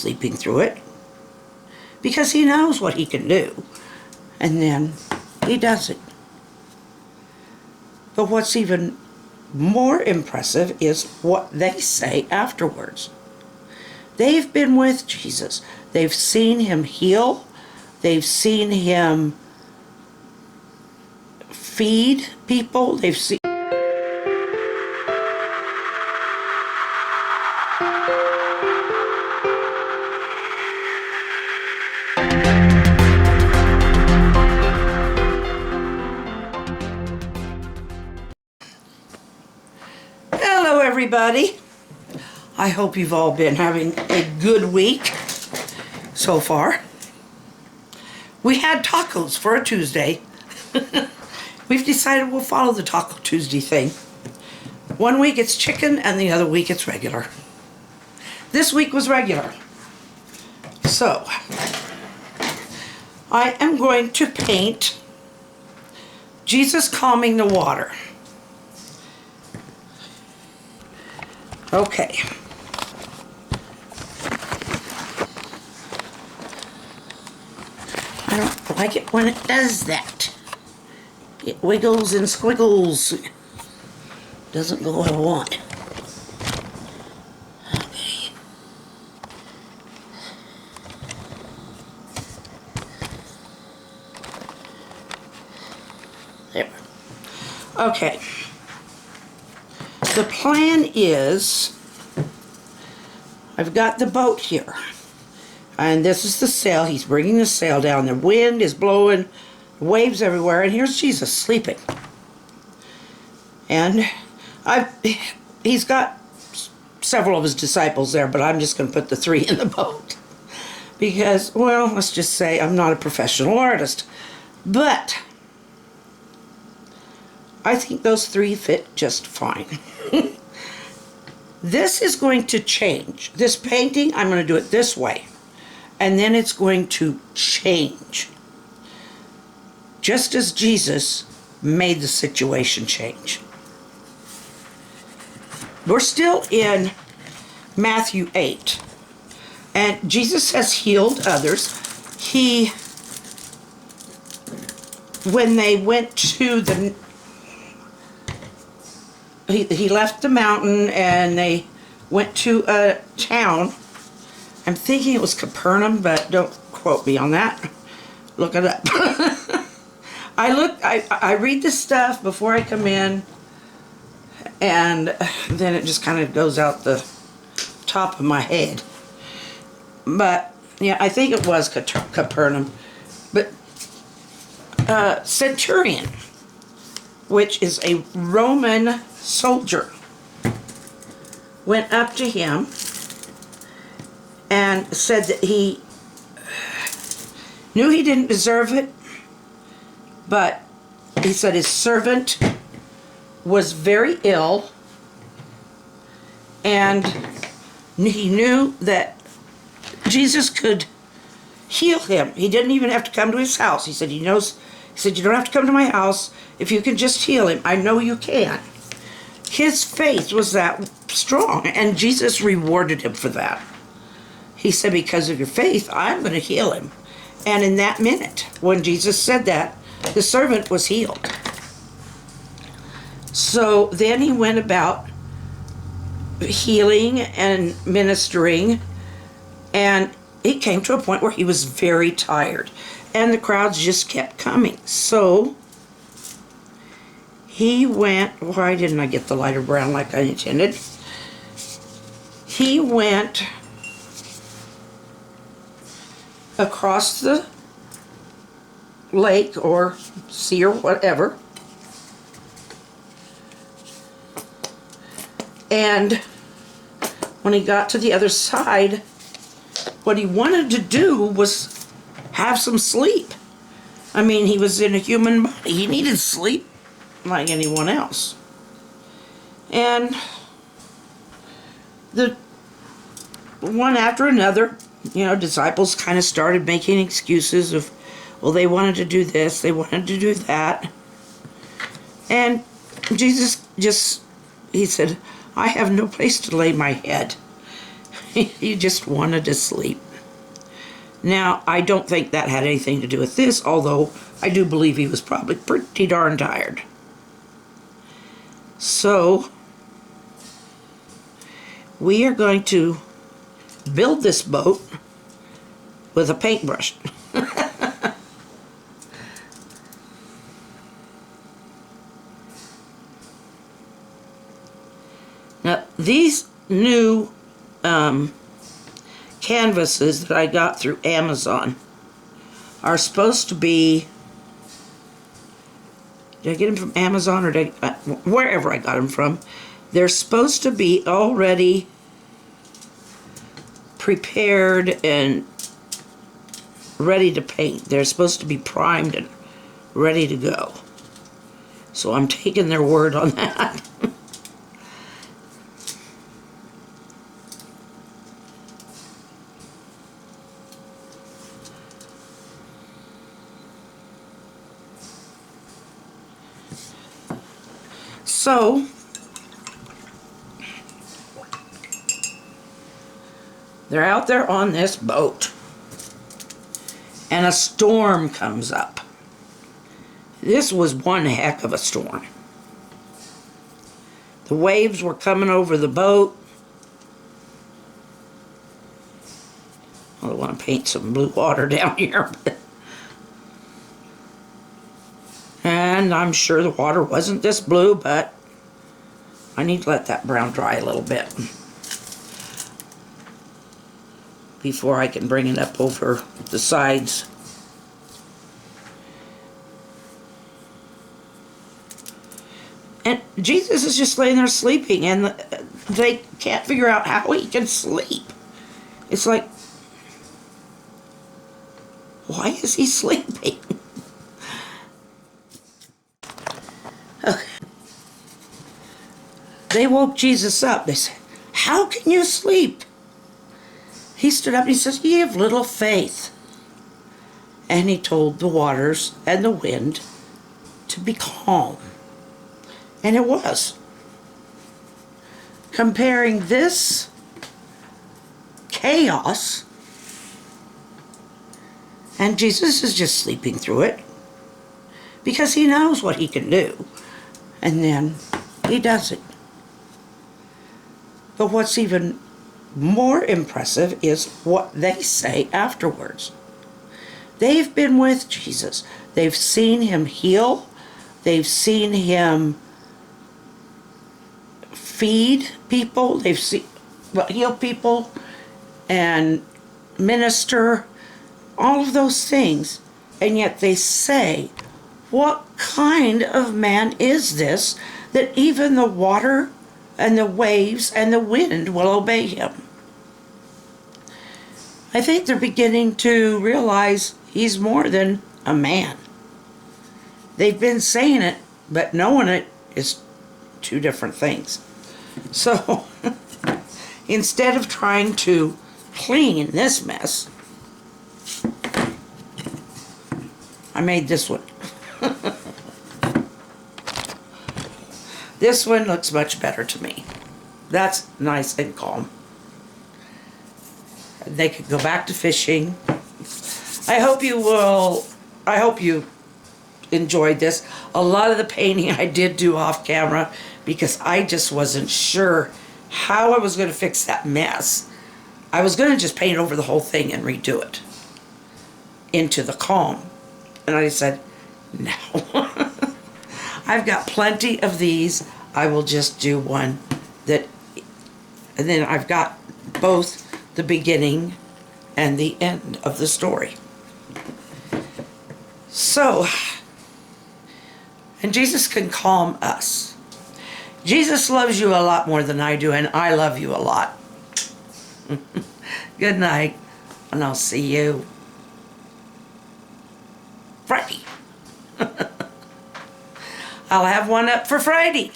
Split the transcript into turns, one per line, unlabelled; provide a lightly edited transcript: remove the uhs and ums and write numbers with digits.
sleeping through it because he knows what he can do, and then he does it. But what's even more impressive is what they say afterwards. They've been with Jesus. They've seen him heal. They've seen him feed people. They've seen... Hello, everybody. I hope you've all been having a good week so far. We had tacos for a Tuesday. We've decided we'll follow the Taco Tuesday thing. One week it's chicken and the other week it's regular. This week was regular. So, I am going to paint Jesus calming the water. Okay. I don't like it when it does that. It wiggles and squiggles. Doesn't go where I want. Okay. There. Okay. The plan is, I've got the boat here. And this is the sail. He's bringing the sail down. The wind is blowing, waves everywhere, and here's Jesus sleeping. And he's got several of his disciples there, but I'm just going to put the 3 in the boat. Because, well, let's just say I'm not a professional artist. But I think those 3 fit just fine. This is going to change. This painting, I'm going to do it this way. And then it's going to change. Just as Jesus made the situation change. We're still in Matthew 8. And Jesus has healed others. When they went to the... He left the mountain and they went to a town. I'm thinking it was Capernaum, but don't quote me on that. Look it up. I read this stuff before I come in, and then it just kind of goes out the top of my head. But yeah, I think it was Capernaum. But centurion, which is a Roman soldier, went up to him and said that he knew he didn't deserve it, but he said his servant was very ill, and he knew that Jesus could heal him. He didn't even have to come to his house. He said, you don't have to come to my house. If you can just heal him, I know you can. His faith was that strong, and Jesus rewarded him for that. He said, because of your faith, I'm going to heal him. And in that minute, when Jesus said that, the servant was healed. So then he went about healing and ministering, and he came to a point where he was very tired, and the crowds just kept coming. So he went, why didn't I get the lighter brown like I intended? He went across the lake or sea or whatever, and when he got to the other side, what he wanted to do was have some sleep. I mean, he was in a human body. He needed sleep like anyone else. And the one after another, disciples kind of started making excuses of, well, they wanted to do this, they wanted to do that. And Jesus he said, I have no place to lay my head. He just wanted to sleep. Now, I don't think that had anything to do with this, although I do believe he was probably pretty darn tired. So, we are going to build this boat with a paintbrush. Now, these new canvases that I got through Amazon are supposed to be, did I get them from Amazon or did I, wherever I got them from, they're supposed to be already prepared and ready to paint. They're supposed to be primed and ready to go. So I'm taking their word on that. So, they're out there on this boat, and a storm comes up. This was one heck of a storm. The waves were coming over the boat. I want to paint some blue water down here. And I'm sure the water wasn't this blue, but I need to let that brown dry a little bit before I can bring it up over the sides. And Jesus is just laying there sleeping, and they can't figure out how he can sleep. It's like, why is he sleeping? Okay. They woke Jesus up. They said, "How can you sleep?" He stood up and he says, "Ye have little faith." And he told the waters and the wind to be calm. And it was. Comparing this chaos, and Jesus is just sleeping through it because he knows what he can do. And then he does it. But what's even more impressive is what they say afterwards. They've been with Jesus. They've seen him heal. They've seen him feed people. They've seen heal people and minister. All of those things. And yet they say, what kind of man is this that even the water and the waves and the wind will obey him? I think they're beginning to realize he's more than a man. They've been saying it, but knowing it is two different things. So, instead of trying to clean this mess, I made this one. This one looks much better to me. That's nice and calm. They could go back to fishing. I hope you enjoyed this. A lot of the painting I did do off camera because I just wasn't sure how I was going to fix that mess. I was going to just paint over the whole thing and redo it into the calm. And I said, no. I've got plenty of these. I will just do one that, and then I've got both the beginning and the end of the story. So, and Jesus can calm us. Jesus loves you a lot more than I do, and I love you a lot. Good night, and I'll see you Friday. I'll have one up for Friday.